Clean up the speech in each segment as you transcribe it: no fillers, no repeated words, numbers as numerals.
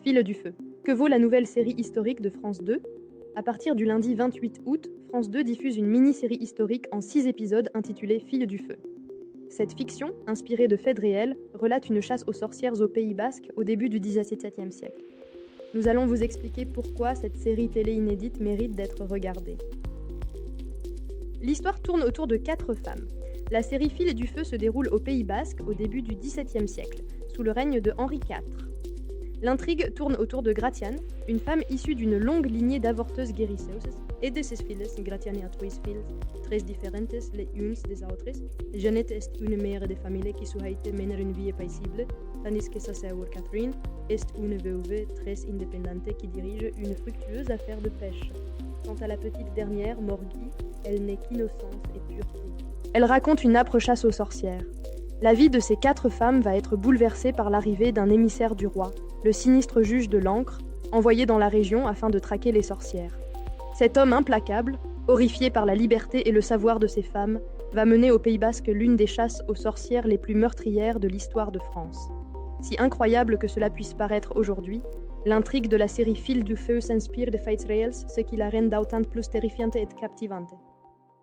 Fil du feu. Que vaut la nouvelle série historique de France 2? À partir du lundi 28 août, France 2 diffuse une mini-série historique en 6 épisodes intitulée Fil du feu. Cette fiction, inspirée de faits réels, relate une chasse aux sorcières au Pays Basque au début du XVIIe siècle. Nous allons vous expliquer pourquoi cette série télé inédite mérite d'être regardée. L'histoire tourne autour de 4 femmes. La série Fil du feu se déroule au Pays Basque au début du XVIIe siècle, sous le règne de Henri IV. L'intrigue tourne autour de Gratiane, une femme issue d'une longue lignée d'avorteuses guérisseuses, et de ses filles, Gratiane a 3 filles, très différentes les unes des autres. Jeannette est une mère de famille qui souhaite mener une vie paisible, tandis que sa sœur Catherine est une veuve très indépendante qui dirige une fructueuse affaire de pêche. Quant à la petite dernière, Morgie, elle n'est qu'innocence et pureté. Elle raconte une âpre chasse aux sorcières. La vie de ces 4 femmes va être bouleversée par l'arrivée d'un émissaire du roi, le sinistre juge de l'Ancre, envoyé dans la région afin de traquer les sorcières. Cet homme implacable, horrifié par la liberté et le savoir de ces femmes, va mener au Pays Basque l'une des chasses aux sorcières les plus meurtrières de l'histoire de France. Si incroyable que cela puisse paraître aujourd'hui, l'intrigue de la série Fil du feu s'inspire de faits réels, ce qui la rend d'autant plus terrifiante et captivante.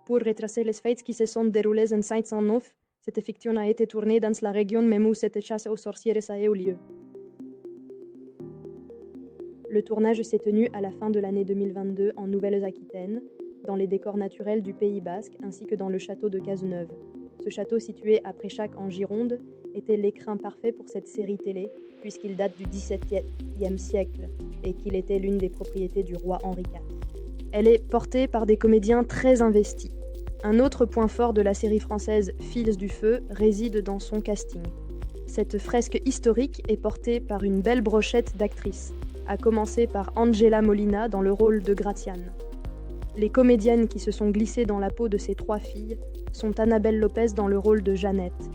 Pour retracer les faits qui se sont déroulés en 509, cette fiction a été tournée dans la région même où cette chasse aux sorcières a eu lieu. Le tournage s'est tenu à la fin de l'année 2022 en Nouvelle-Aquitaine, dans les décors naturels du Pays Basque ainsi que dans le château de Cazeneuve. Ce château situé à Préchac en Gironde était l'écrin parfait pour cette série télé puisqu'il date du XVIIe siècle et qu'il était l'une des propriétés du roi Henri IV. Elle est portée par des comédiens très investis. Un autre point fort de la série française Fils du feu réside dans son casting. Cette fresque historique est portée par une belle brochette d'actrices, à commencer par Angela Molina dans le rôle de Gratiane. Les comédiennes qui se sont glissées dans la peau de ces 3 filles sont Annabelle Lopez dans le rôle de Jeannette,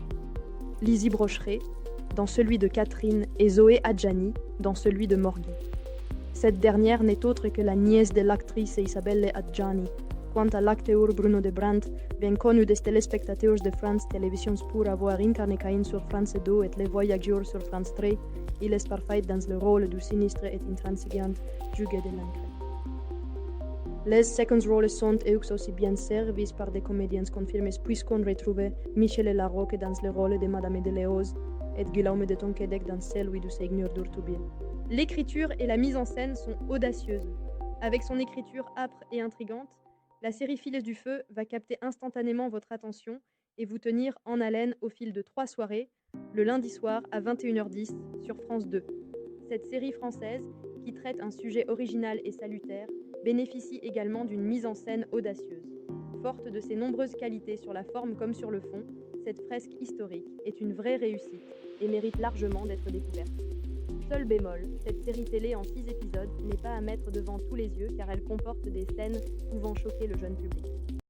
Lizzie Brocheret dans celui de Catherine et Zoé Adjani dans celui de Morgie. Cette dernière n'est autre que la nièce de l'actrice Isabelle Adjani. Quant à l'acteur Bruno de Brandt, bien connu des téléspectateurs de France Télévisions pour avoir incarné Caïn sur France 2 et Les Voyageurs sur France 3, il est parfait dans le rôle du sinistre et intransigeant Hugues de Lancret. Les second rôles sont eux aussi bien servis par des comédiens confirmés puisqu'on retrouve Michel Larocque dans le rôle de Madame de Léoz et Guillaume de Tonquédec dans celui du Seigneur d'Urtubie. L'écriture et la mise en scène sont audacieuses. Avec son écriture âpre et intrigante, la série Fils du feu va capter instantanément votre attention et vous tenir en haleine au fil de 3 soirées, le lundi soir à 21h10 sur France 2. Cette série française, qui traite un sujet original et salutaire, bénéficie également d'une mise en scène audacieuse. Forte de ses nombreuses qualités sur la forme comme sur le fond, cette fresque historique est une vraie réussite et mérite largement d'être découverte. Seul bémol, cette série télé en 6 épisodes n'est pas à mettre devant tous les yeux car elle comporte des scènes pouvant choquer le jeune public.